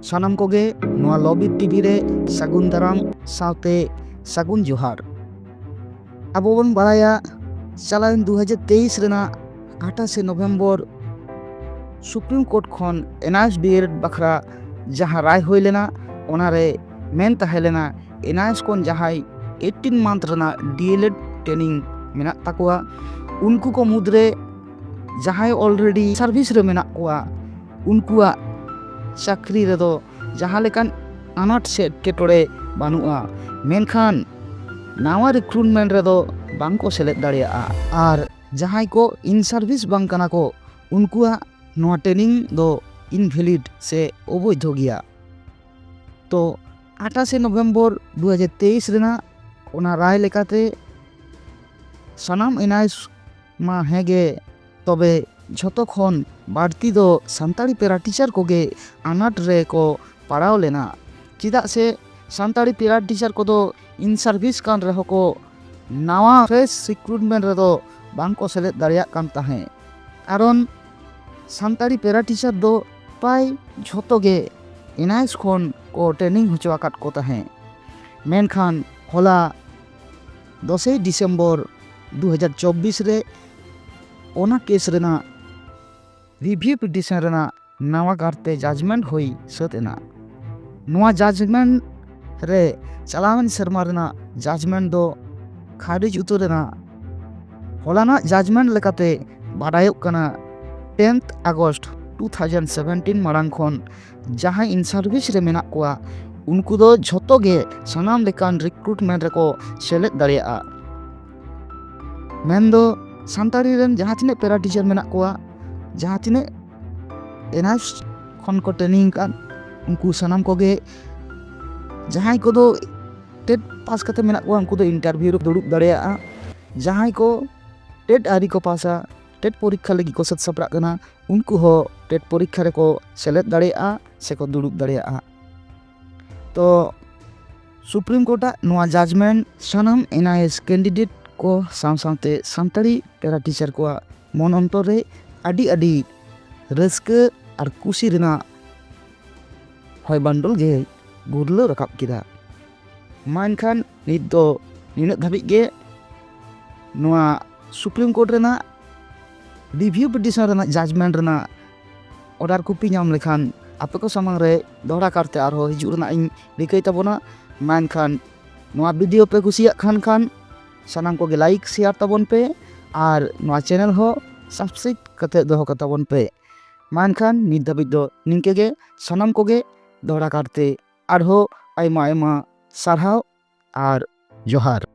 सानाम कोगे नोआ लॉबिट टीवी रे सागुन दाराम साउते सागुन जोहार। अब बन बाराया चलाइन 2023 रेना 28 नवंबर सुप्रीम कोर्ट खन एनआईएस बीएड बखरा जहां राय हुई लेना ओनारे मेन तहे लेना एनआईएस कोन जहां 18 मंथ रेना डीएलएड ट्रेनिंग मेना ताकुआ उनको को मुद्रे जहां ऑलरेडी सर्विस रे मेना कोआ उनकुआ चाकरी रे दो जहां लेकान अनाट से एटकेटोड़े बानुआ मेनखान नावा रिक्रूटमेंट रे दो बांको सेलेक्ट दाड़ियाआ आर जहां को इन सर्विस बांग कना को उनकुआ नोआ ट्रेनिंग दो इनवैलिड से अवैध गया। तो 28 नवंबर 2023 रेना ओना राय लेकाते सनाम एनआईएस मा हेगे तबे झतो खन बाड़ती दो सान्ताड़ी पेरा टीचर कोगे अनाट रे को पड़ाव लेना चिदा से सान्ताड़ी पेरा टीचर को दो इन सर्विस कान रहो को नावा फ्रेश रिक्रूटमेंट रे दो बांको सेलेक्ट दाड़ियाग कान ताहे कारण सान्ताड़ी पेरा टीचर दो पाई झतो गे एनआईएस खन को ट्रेनिंग होचो आकात को ताहे मेनखान होला 10 डिसेम्बर 2024 रे ओना केस रेना रिव्यू पिटिशन रेना नावा कारते जजमेंट होई सतेना नोआ जजमेंट रे चलावन शर्मा रेना जजमेंट दो खारिज उतरेना होलाना जजमेंट लेकाते बाडायोग कना 10 अगस्त 2017 मारांग खन जहां इन सर्विस रे मेना कोआ उनको दो झतो गे सनाम लेकान रिक्रूटमेंट रेको सेलेक्ट दाड़ियाआ मेंदो सान्ताड़ी रेन जहां तिने पेरा टीचर मेना कोआ जहां तिने एनआईएस खन को ट्रेनिंग कान उनको सनाम कोगे जहां को दो टेट पास करते मेना कोआ उनको दो इंटरव्यू रे दुड़ुब दाड़ियाआ जहां को टेट आरी को पासा टेट परीक्षा लगी को सत सपरा कना उनको हो टेट परीक्षा रे को सेलेक्ट दाड़ियाआ से को दुड़ुब दाड़ियाआ। तो सुप्रीम कोर्ट नोआ जजमेंट सनाम एनआईएस कैंडिडेट को सामते सान्ताड़ी पेरा टीचर को मन अंतर रे अडी अडी रस्क और कुशी रेना हय बांडल गे गुरलो रकाब किदा मानखान नित दो निनक धाबिज गे नोआ सुप्रीम कोर्ट रेना रिव्यू पिटिशन रेना जजमेंट रेना ऑर्डर कॉपी नाम लेखान आपे को सामंग रे दोहरा करते आरो हिजु रेना इन रिकई ताबोना मानखान नोआ वीडियो पे कुसिया खान सानाम को लाइक शेयर ताबन पे और नोआ चैनल हो सब्सक्राइब कते दोहो कताबन पे मानखान नित धाबिज दो निंके गे सानाम को गे दोहरा करते आरो आयमा आयमा सारहाव और जोहार।